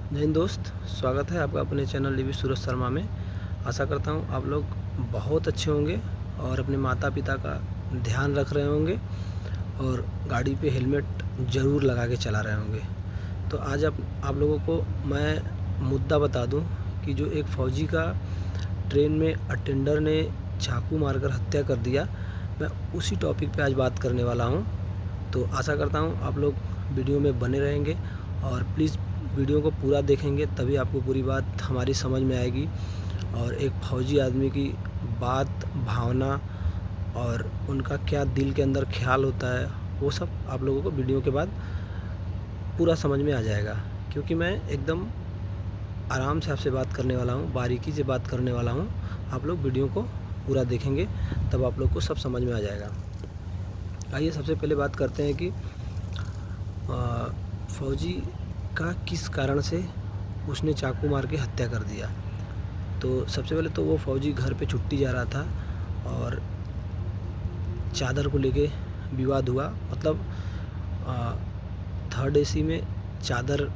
जय हिंद दोस्त, स्वागत है आपका अपने चैनल लिवी सूरज शर्मा में। आशा करता हूँ आप लोग बहुत अच्छे होंगे और अपने माता पिता का ध्यान रख रहे होंगे और गाड़ी पे हेलमेट ज़रूर लगा के चला रहे होंगे। तो आज आप लोगों को मैं मुद्दा बता दूं कि जो एक फ़ौजी का ट्रेन में अटेंडर ने चाकू मारकर हत्या कर दिया, मैं उसी टॉपिक पे आज बात करने वाला हूं। तो आशा करता हूं आप लोग वीडियो में बने रहेंगे और प्लीज़ वीडियो को पूरा देखेंगे, तभी आपको पूरी बात हमारी समझ में आएगी और एक फ़ौजी आदमी की बात, भावना और उनका क्या दिल के अंदर ख्याल होता है, वो सब आप लोगों को वीडियो के बाद पूरा समझ में आ जाएगा। क्योंकि मैं एकदम आराम से आपसे बात करने वाला हूँ, बारीकी से बात करने वाला हूँ। आप लोग वीडियो को पूरा देखेंगे तब आप लोग को सब समझ में आ जाएगा। आइए सबसे पहले बात करते हैं कि फ़ौजी का किस कारण से उसने चाकू मार के हत्या कर दिया। तो सबसे पहले तो वो फ़ौजी घर पे छुट्टी जा रहा था और चादर को लेके विवाद हुआ। मतलब थर्ड एसी में चादर,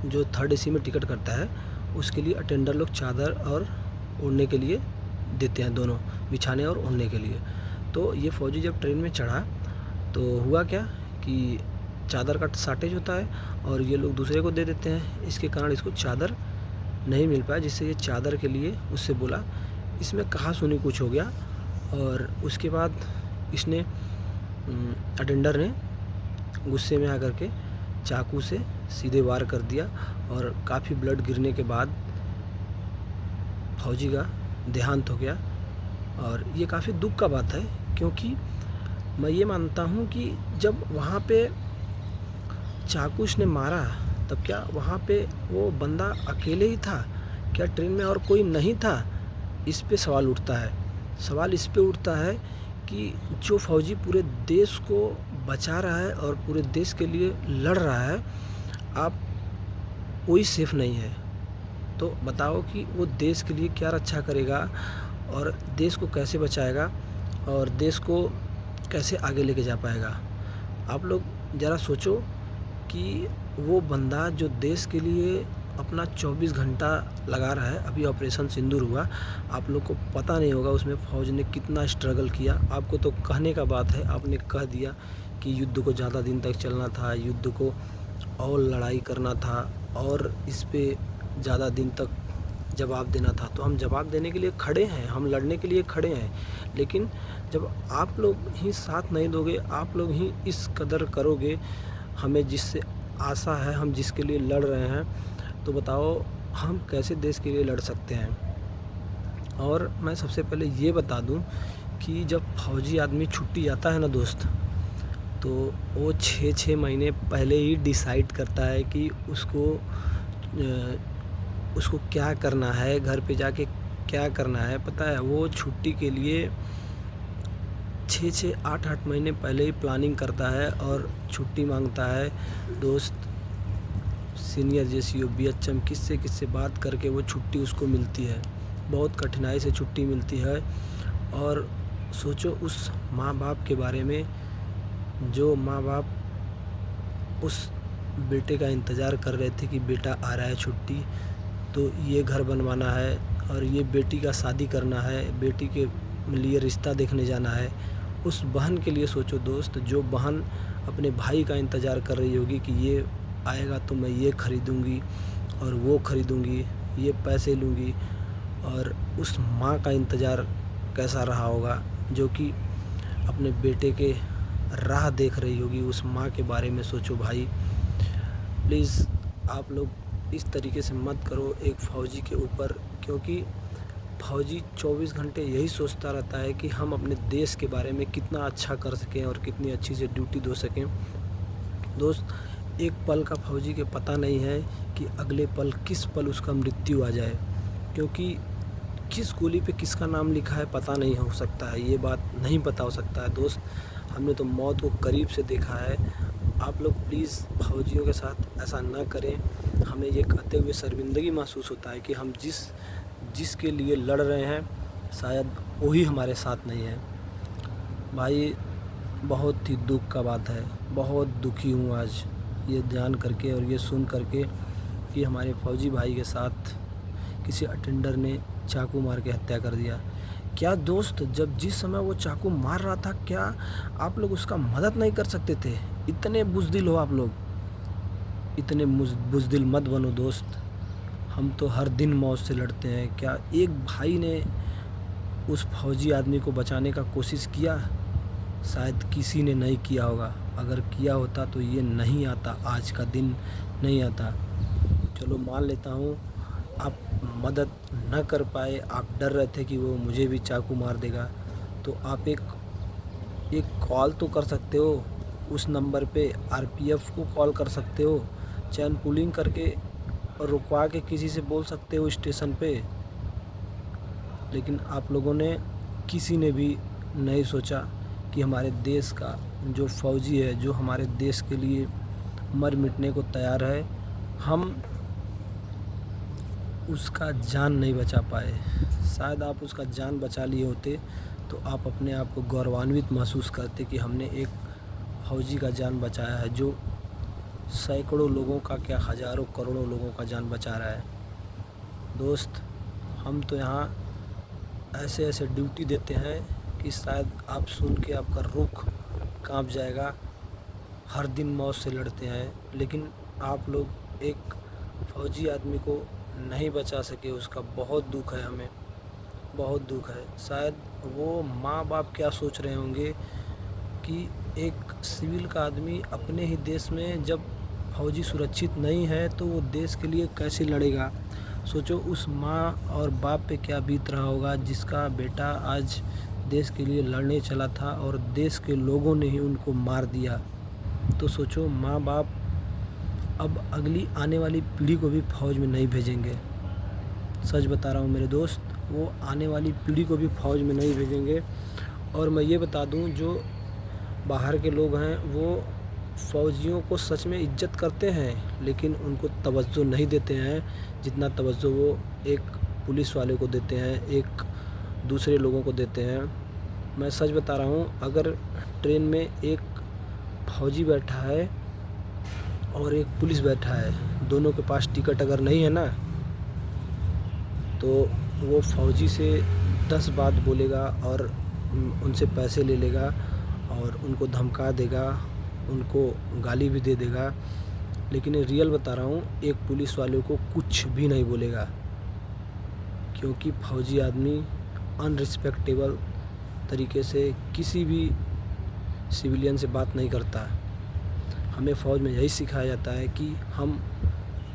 जो थर्ड एसी में टिकट करता है उसके लिए अटेंडर लोग चादर और ओढ़ने के लिए देते हैं, दोनों बिछाने और ओढ़ने के लिए। तो ये फ़ौजी जब ट्रेन में चढ़ा तो हुआ क्या कि चादर का शॉर्टेज होता है और ये लोग दूसरे को दे देते हैं। इसके कारण इसको चादर नहीं मिल पाया, जिससे ये चादर के लिए उससे बोला। इसमें कहा सुनी कुछ हो गया और उसके बाद इसने अटेंडर ने गुस्से में आकर के चाकू से सीधे वार कर दिया और काफ़ी ब्लड गिरने के बाद फ़ौजी का देहांत हो गया। और ये काफ़ी दुख का बात है, क्योंकि मैं ये मानता हूँ कि जब वहाँ पे चाकू उसने मारा तब क्या वहाँ पे वो बंदा अकेले ही था? क्या ट्रेन में और कोई नहीं था? इस पे सवाल उठता है। सवाल इस पे उठता है कि जो फ़ौजी पूरे देश को बचा रहा है और पूरे देश के लिए लड़ रहा है, आप कोई सेफ़ नहीं है। तो बताओ कि वो देश के लिए क्या रक्षा करेगा और देश को कैसे बचाएगा और देश को कैसे आगे लेके जा पाएगा? आप लोग ज़रा सोचो कि वो बंदा जो देश के लिए अपना 24 घंटा लगा रहा है। अभी ऑपरेशन सिंदूर हुआ, आप लोग को पता नहीं होगा उसमें फ़ौज ने कितना स्ट्रगल किया। आपको तो कहने का बात है, आपने कह दिया कि युद्ध को ज़्यादा दिन तक चलना था, युद्ध को और लड़ाई करना था और इस पे ज़्यादा दिन तक जवाब देना था। तो हम जवाब देने के लिए खड़े हैं, हम लड़ने के लिए खड़े हैं। लेकिन जब आप लोग ही साथ नहीं दोगे, आप लोग ही इस कदर करोगे हमें, जिससे आशा है, हम जिसके लिए लड़ रहे हैं, तो बताओ हम कैसे देश के लिए लड़ सकते हैं? और मैं सबसे पहले ये बता दूं कि जब फ़ौजी आदमी छुट्टी जाता है ना दोस्त, तो वो 6-6 महीने पहले ही डिसाइड करता है कि उसको क्या करना है, घर पे जाके क्या करना है। पता है, वो छुट्टी के लिए 6-6, 8-8 महीने पहले ही प्लानिंग करता है और छुट्टी मांगता है। दोस्त, सीनियर जेसीओ, बीएचएम, किससे बात करके वो छुट्टी उसको मिलती है। बहुत कठिनाई से छुट्टी मिलती है। और सोचो उस माँ बाप के बारे में, जो माँ बाप उस बेटे का इंतज़ार कर रहे थे कि बेटा आ रहा है छुट्टी, तो ये घर बनवाना है और ये बेटी का शादी करना है, बेटी के लिए रिश्ता देखने जाना है। उस बहन के लिए सोचो दोस्त, जो बहन अपने भाई का इंतज़ार कर रही होगी कि ये आएगा तो मैं ये ख़रीदूँगी और वो ख़रीदूँगी, ये पैसे लूँगी। और उस माँ का इंतज़ार कैसा रहा होगा, जो कि अपने बेटे के राह देख रही होगी। उस माँ के बारे में सोचो भाई। प्लीज़ आप लोग इस तरीके से मत करो एक फ़ौजी के ऊपर, क्योंकि फ़ौजी 24 घंटे यही सोचता रहता है कि हम अपने देश के बारे में कितना अच्छा कर सकें और कितनी अच्छी से ड्यूटी दे सकें। दोस्त, एक पल का फ़ौजी के पता नहीं है कि अगले पल किस पल उसका मृत्यु आ जाए, क्योंकि किस गोली पे किसका नाम लिखा है पता नहीं हो सकता है, ये बात नहीं पता हो सकता है। दोस्त, हमने तो मौत को करीब से देखा है। आप लोग प्लीज़ फ़ौजियों के साथ ऐसा ना करें। हमें ये कहते हुए शर्मिंदगी महसूस होता है कि हम जिसके लिए लड़ रहे हैं, शायद वही हमारे साथ नहीं है। भाई, बहुत ही दुख का बात है, बहुत दुखी हूँ आज ये जान करके और ये सुन करके कि हमारे फौजी भाई के साथ किसी अटेंडर ने चाकू मार के हत्या कर दिया। क्या दोस्त, जब जिस समय वो चाकू मार रहा था, क्या आप लोग उसका मदद नहीं कर सकते थे? इतने बुज़दिल हो आप लोग, इतने बुज़दिल मत बनो दोस्त। हम तो हर दिन मौत से लड़ते हैं। क्या एक भाई ने उस फौजी आदमी को बचाने का कोशिश किया? शायद किसी ने नहीं किया होगा। अगर किया होता तो ये नहीं आता, आज का दिन नहीं आता। चलो मान लेता हूँ आप मदद न कर पाए, आप डर रहे थे कि वो मुझे भी चाकू मार देगा, तो आप एक कॉल तो कर सकते हो उस नंबर पे, आरपीएफ को कॉल कर सकते हो, चैन पुलिंग करके और रुकवा के किसी से बोल सकते हो स्टेशन पे। लेकिन आप लोगों ने, किसी ने भी नहीं सोचा कि हमारे देश का जो फौजी है, जो हमारे देश के लिए मर मिटने को तैयार है, हम उसका जान नहीं बचा पाए। शायद आप उसका जान बचा लिए होते तो आप अपने आप को गौरवान्वित महसूस करते कि हमने एक फौजी का जान बचाया है, जो सैकड़ों लोगों का, क्या हज़ारों करोड़ों लोगों का जान बचा रहा है। दोस्त, हम तो यहाँ ऐसे ऐसे ड्यूटी देते हैं कि शायद आप सुन के आपका रुख कांप जाएगा। हर दिन मौत से लड़ते हैं, लेकिन आप लोग एक फौजी आदमी को नहीं बचा सके, उसका बहुत दुख है, हमें बहुत दुख है। शायद वो माँ बाप क्या सोच रहे होंगे कि एक सिविल का आदमी अपने ही देश में जब फौजी सुरक्षित नहीं है तो वो देश के लिए कैसे लड़ेगा। सोचो उस माँ और बाप पे क्या बीत रहा होगा जिसका बेटा आज देश के लिए लड़ने चला था और देश के लोगों ने ही उनको मार दिया। तो सोचो, माँ बाप अब अगली आने वाली पीढ़ी को भी फ़ौज में नहीं भेजेंगे। सच बता रहा हूँ मेरे दोस्त, वो आने वाली पीढ़ी को भी फ़ौज में नहीं भेजेंगे। और मैं ये बता दूँ, जो बाहर के लोग हैं वो फ़ौजियों को सच में इज्जत करते हैं, लेकिन उनको तवज्जो नहीं देते हैं जितना तवज्जो वो एक पुलिस वाले को देते हैं, एक दूसरे लोगों को देते हैं। मैं सच बता रहा हूँ, अगर ट्रेन में एक फौजी बैठा है और एक पुलिस बैठा है, दोनों के पास टिकट अगर नहीं है ना, तो वो फौजी से 10 बात बोलेगा और उनसे पैसे ले लेगा और उनको धमका देगा, उनको गाली भी दे देगा। लेकिन ये रियल बता रहा हूँ, एक पुलिस वाले को कुछ भी नहीं बोलेगा, क्योंकि फौजी आदमी अनरिस्पेक्टेबल तरीके से किसी भी सिविलियन से बात नहीं करता। हमें फ़ौज में यही सिखाया जाता है कि हम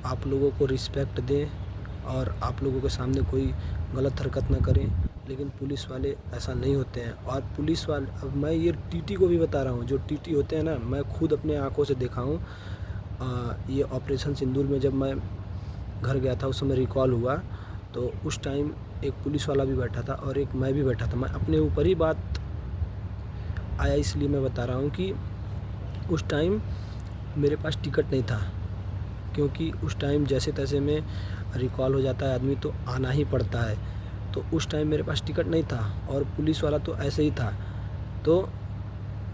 आप लोगों को रिस्पेक्ट दें और आप लोगों के सामने कोई गलत हरकत ना करें। लेकिन पुलिस वाले ऐसा नहीं होते हैं। और पुलिस वाले, अब मैं ये टीटी को भी बता रहा हूँ, जो टीटी होते हैं ना, मैं खुद अपने आँखों से देखा हूँ। ये ऑपरेशन सिंदूर में जब मैं घर गया था, उस समय रिकॉल हुआ, तो उस टाइम एक पुलिस वाला भी बैठा था और एक मैं भी बैठा था। मैं अपने ऊपर ही बात आया इसलिए मैं बता रहा हूँ कि उस टाइम मेरे पास टिकट नहीं था, क्योंकि उस टाइम जैसे तैसे में रिकॉल हो जाता है आदमी तो आना ही पड़ता है। तो उस टाइम मेरे पास टिकट नहीं था और पुलिस वाला तो ऐसे ही था। तो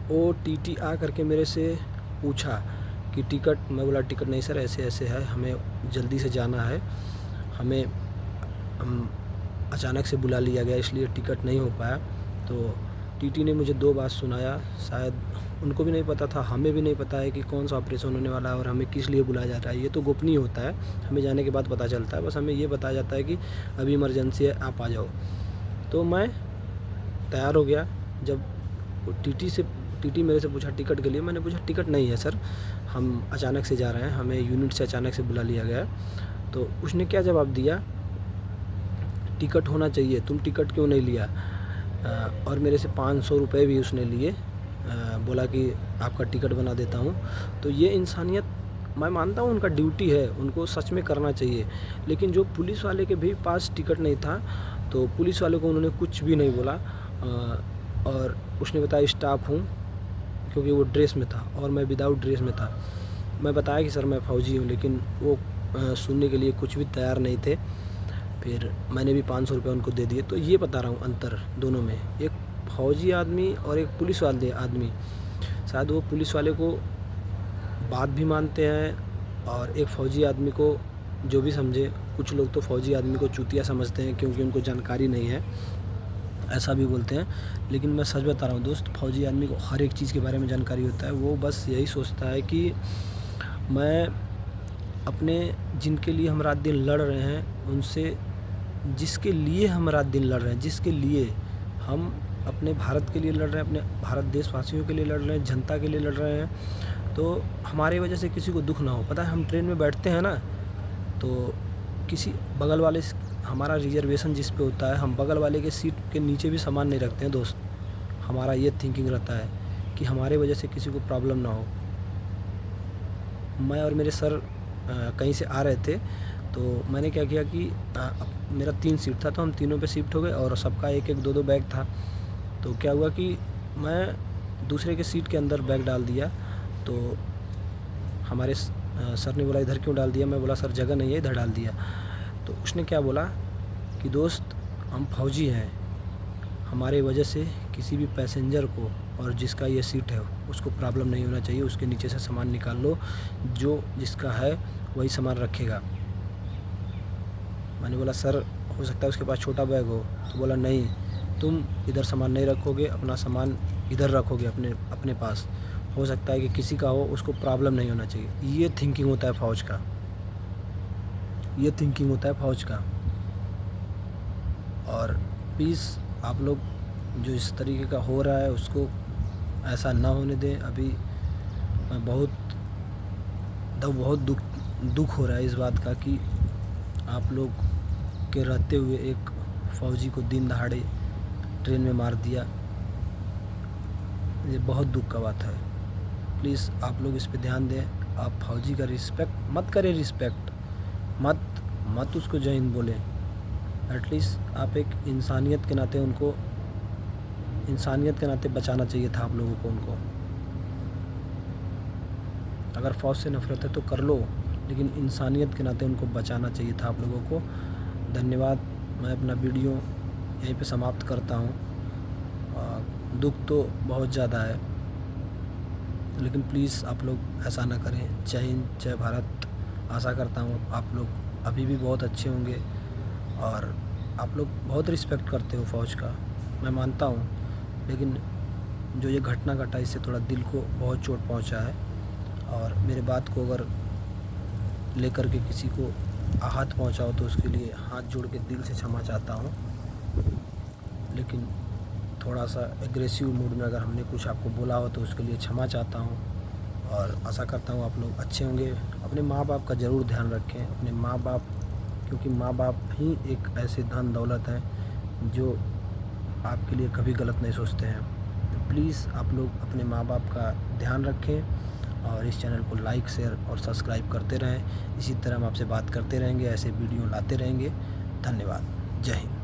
वो टीटी आ करके मेरे से पूछा कि टिकट, मैं बोला टिकट नहीं सर, ऐसे ऐसे है, हमें जल्दी से जाना है, हमें अचानक से बुला लिया गया इसलिए टिकट नहीं हो पाया। तो टीटी ने मुझे 2 बात सुनाया। शायद उनको भी नहीं पता था, हमें भी नहीं पता है कि कौन सा ऑपरेशन होने वाला है और हमें किस लिए बुलाया जा रहा है। ये तो गोपनीय होता है, हमें जाने के बाद पता चलता है। बस हमें ये बताया जाता है कि अभी इमरजेंसी है, आप आ जाओ। तो मैं तैयार हो गया। जब टीटी मेरे से पूछा टिकट के लिए, मैंने पूछा टिकट नहीं है सर, हम अचानक से जा रहे हैं, हमें यूनिट से अचानक से बुला लिया गया। तो उसने क्या जवाब दिया, टिकट होना चाहिए, तुम टिकट क्यों नहीं लिया। और मेरे से 500 रुपये भी उसने लिए। बोला कि आपका टिकट बना देता हूँ। तो ये इंसानियत, मैं मानता हूँ उनका ड्यूटी है, उनको सच में करना चाहिए। लेकिन जो पुलिस वाले के भी पास टिकट नहीं था, तो पुलिस वाले को उन्होंने कुछ भी नहीं बोला। और उसने बताया स्टाफ हूँ, क्योंकि वो ड्रेस में था और मैं विदाउट ड्रेस में था। मैं बताया कि सर मैं फ़ौजी हूँ, लेकिन वो सुनने के लिए कुछ भी तैयार नहीं थे। फिर मैंने भी 500 रुपये उनको दे दिए। तो ये बता रहा हूँ अंतर दोनों में, एक फ़ौजी आदमी और एक पुलिस वाले आदमी। शायद वो पुलिस वाले को बात भी मानते हैं और एक फ़ौजी आदमी को जो भी समझे। कुछ लोग तो फ़ौजी आदमी को चूतिया समझते हैं क्योंकि उनको जानकारी नहीं है, ऐसा भी बोलते हैं। लेकिन मैं सच बता रहा हूँ दोस्त, फ़ौजी आदमी को हर एक चीज़ के बारे में जानकारी होता है। वो बस यही सोचता है कि मैं अपने, जिनके लिए हम रात दिन लड़ रहे हैं, उनसे, जिसके लिए हम रात दिन लड़ रहे हैं, जिसके लिए हम अपने भारत के लिए लड़ रहे हैं, अपने भारत देशवासियों के लिए लड़ रहे हैं, जनता के लिए लड़ रहे हैं, तो हमारी वजह से किसी को दुख ना हो। पता है, हम ट्रेन में बैठते हैं ना, तो किसी बगल वाले हमारा रिजर्वेशन जिस पे होता है, हम बगल वाले के सीट के नीचे भी सामान नहीं रखते हैं दोस्त। हमारा ये थिंकिंग रहता है कि हमारे वजह से किसी को प्रॉब्लम ना हो। मैं और मेरे सर कहीं से आ रहे थे, तो मैंने क्या किया कि मेरा 3 सीट था, तो हम तीनों पे शिफ्ट हो गए और सबका 1-1, 2-2 बैग था। तो क्या हुआ कि मैं दूसरे के सीट के अंदर बैग डाल दिया, तो हमारे सर ने बोला इधर क्यों डाल दिया? मैं बोला सर जगह नहीं है, इधर डाल दिया। तो उसने क्या बोला कि दोस्त हम फ़ौजी हैं, हमारे वजह से किसी भी पैसेंजर को, और जिसका ये सीट है उसको प्रॉब्लम नहीं होना चाहिए, उसके नीचे से सामान निकाल लो, जो जिसका है वही सामान रखेगा। मैंने बोला सर हो सकता है उसके पास छोटा बैग हो। तो बोला नहीं, तुम इधर सामान नहीं रखोगे, अपना सामान इधर रखोगे अपने पास, हो सकता है कि किसी का हो, उसको प्रॉब्लम नहीं होना चाहिए। ये थिंकिंग होता है फ़ौज का, ये थिंकिंग होता है फ़ौज का। और प्लीज़ आप लोग जो इस तरीके का हो रहा है उसको ऐसा ना होने दें। अभी मैं बहुत दुख हो रहा है इस बात का कि आप लोग के रहते हुए एक फ़ौजी को दिन दहाड़े ट्रेन में मार दिया। ये बहुत दुख का बात है। प्लीज़ आप लोग इस पे ध्यान दें। आप फ़ौजी का रिस्पेक्ट मत करें, रिस्पेक्ट मत उसको जय हिंद बोलें। एटलीस्ट आप एक इंसानियत के नाते उनको, इंसानियत के नाते बचाना चाहिए था आप लोगों को उनको। अगर फ़ौज से नफ़रत है तो कर लो, लेकिन इंसानियत के नाते उनको बचाना चाहिए था आप लोगों को। धन्यवाद। मैं अपना वीडियो यहीं पे समाप्त करता हूँ। दुख तो बहुत ज़्यादा है, लेकिन प्लीज़ आप लोग ऐसा ना करें। जय हिंद, जय भारत। आशा करता हूँ आप लोग अभी भी बहुत अच्छे होंगे और आप लोग बहुत रिस्पेक्ट करते हो फ़ौज का, मैं मानता हूँ। लेकिन जो ये घटना घटा इससे थोड़ा दिल को बहुत चोट पहुँचा है, और मेरे बात को अगर लेकर के किसी को आहत पहुँचाओ तो उसके लिए हाथ जोड़ के दिल से क्षमा चाहता हूँ। लेकिन थोड़ा सा एग्रेसिव मूड में अगर हमने कुछ आपको बोला हो तो उसके लिए क्षमा चाहता हूँ, और आशा करता हूँ आप लोग अच्छे होंगे। अपने माँ बाप का ज़रूर ध्यान रखें, अपने माँ बाप, क्योंकि माँ बाप ही एक ऐसे धन दौलत है जो आपके लिए कभी गलत नहीं सोचते हैं। तो प्लीज़ आप लोग अपने माँ बाप का ध्यान रखें, और इस चैनल को लाइक, शेयर और सब्सक्राइब करते रहें। इसी तरह हम आपसे बात करते रहेंगे, ऐसे वीडियो लाते रहेंगे। धन्यवाद। जय हिंद।